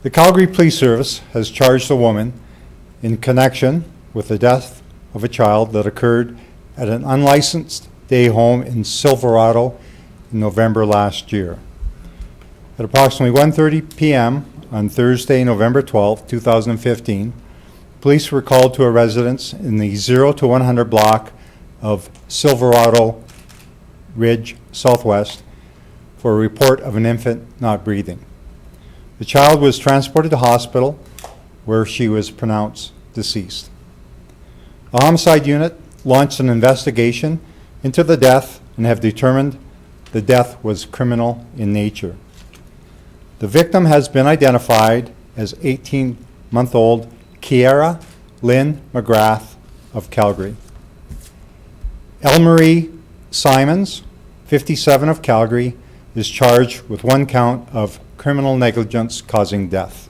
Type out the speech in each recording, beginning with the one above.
The Calgary Police Service has charged a woman in connection with the death of a child that occurred at an unlicensed day home in Silverado in November last year. At approximately 1:30 p.m. on Thursday, November 12, 2015, police were called to a residence in the 0 to 100 block of Silverado Ridge Southwest for a report of an infant not breathing. The child was transported to hospital where she was pronounced deceased. The Homicide Unit launched an investigation into the death and have determined the death was criminal in nature. The victim has been identified as 18-month-old Ceira Lynn Mcgrath of Calgary. Elmarie Simons, 57 of Calgary, is charged with one count of criminal negligence causing death.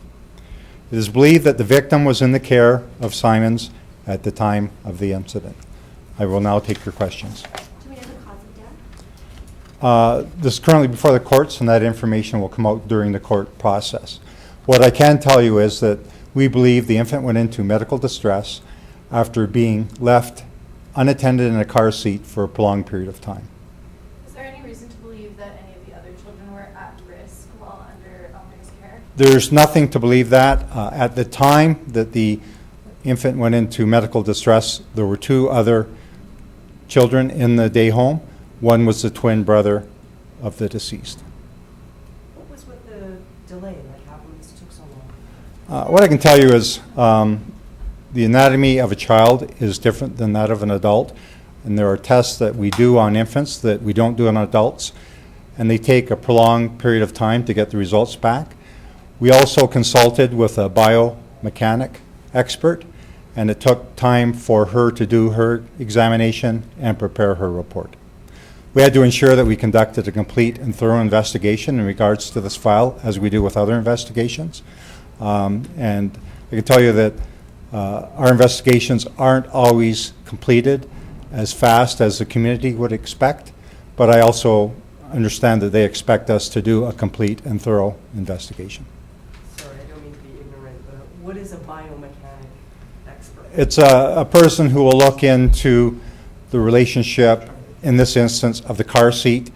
It is believed that the victim was in the care of Simons at the time of the incident. I will now take your questions. Do we know the cause of death? This is currently before the courts, and that information will come out during the court process. What I can tell you is that we believe the infant went into medical distress after being left unattended in a car seat for a prolonged period of time. Is there any reason to believe that any of the other children were at risk while under Elmarie's care? There's nothing to believe that. At the time that the infant went into medical distress, there were two other children in the day home. One was the twin brother of the deceased. What was with the delay? Like, how come this took so long? What I can tell you is the anatomy of a child is different than that of an adult, and there are tests that we do on infants that we don't do on adults, and they take a prolonged period of time to get the results back. We also consulted with a biomechanic expert, and it took time for her to do her examination and prepare her report. We had to ensure that we conducted a complete and thorough investigation in regards to this file, as we do with other investigations. And I can tell you that our investigations aren't always completed as fast as the community would expect, but I also understand that they expect us to do a complete and thorough investigation. Sorry, I don't mean to be ignorant, but what is a biomechanic expert? It's a person who will look into the relationship, in this instance, of the car seat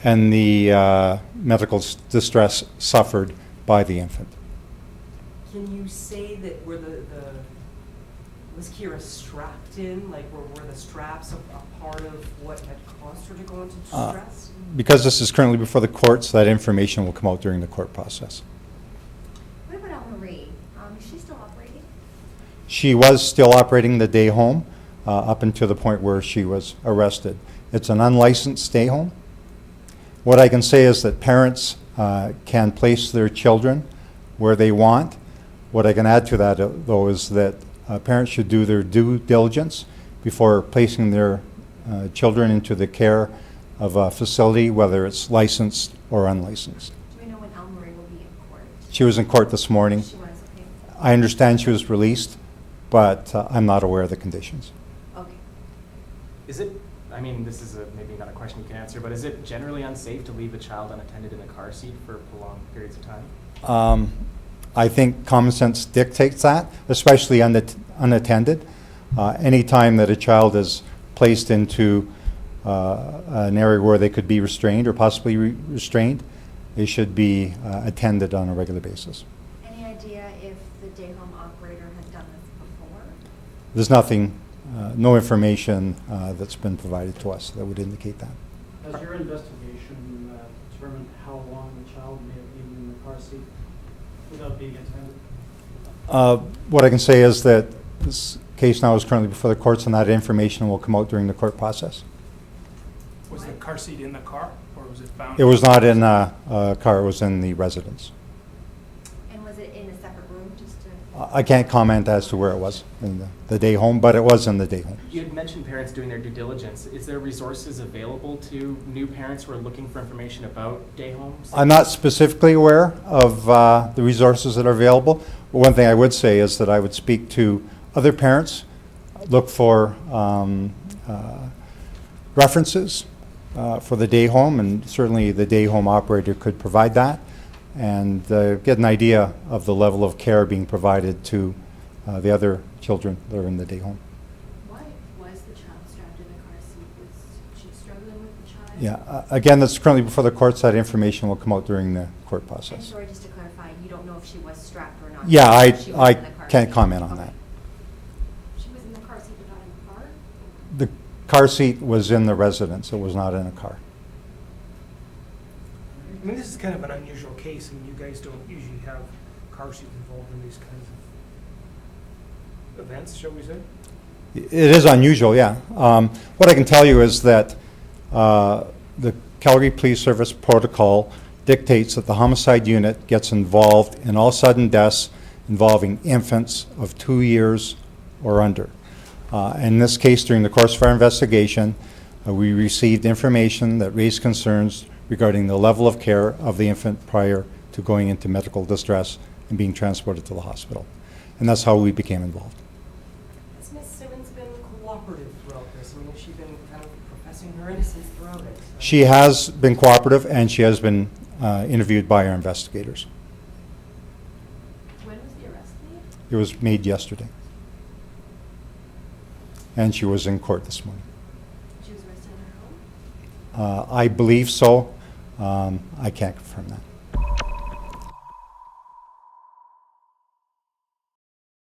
and the medical distress suffered by the infant. Can you say that were was Ceira strapped in? Like, were the straps a part of what had caused her to go into distress? Because this is currently before the courts, that information will come out during the court process. What about Elmarie? Is she still operating? She was still operating the day home up until the point where she was arrested. It's an unlicensed day home. What I can say is that parents can place their children where they want. What I can add to that, though, is that parents should do their due diligence before placing their children into the care of a facility, whether it's licensed or unlicensed. Do we know when Elmarie will be in court? She was in court this morning. She was, okay. I understand she was released, but I'm not aware of the conditions. Okay. Is it, I mean, this is maybe not a question you can answer, but is it generally unsafe to leave a child unattended in a car seat for prolonged periods of time? I think common sense dictates that, especially unattended. Any time that a child is placed into an area where they could be restrained or possibly restrained, they should be attended on a regular basis. Any idea if the day home operator had done this before? There's nothing, no information that's been provided to us that would indicate that. Has your investigation determined how long the child may have been in the car seat without being attended? What I can say is that this case now is currently before the courts, and that information will come out during the court process. Was the car seat in the car, or was it found? It was not in a car, it was in the residence. And was it in a separate room just to? I can't comment as to where it was in the day home, but it was in the day home. You had mentioned parents doing their due diligence. Is there resources available to new parents who are looking for information about day homes? I'm not specifically aware of the resources that are available, but one thing I would say is that I would speak to other parents, look for references for the day home, and certainly the day home operator could provide that. and get an idea of the level of care being provided to the other children that are in the day home. Why was the child strapped in a car seat? Was she struggling with the child? Yeah, again, that's currently before the courts. That information will come out during the court And process. sorry, just to clarify, you don't know if she was strapped or not? Yeah, She was I in the car can't seat. comment on Okay. that. She was in the car seat but not in the car? The car seat was in the residence. It was not in a car. I mean, this is kind of an unusual case. I mean, you guys don't usually have car seats involved in these kinds of events, shall we say? It is unusual, yeah. What I can tell you is that the Calgary Police Service protocol dictates that the homicide unit gets involved in all sudden deaths involving infants of 2 years or under. In this case, during the course of our investigation, we received information that raised concerns regarding the level of care of the infant prior to going into medical distress and being transported to the hospital. And that's how we became involved. Has Ms. Simmons been cooperative throughout this? I mean, has she been kind of professing her innocence throughout it? She has been cooperative, and she has been interviewed by our investigators. When was the arrest made? It was made yesterday. And she was in court this morning. She was arrested in her home? I believe so. I can't confirm that.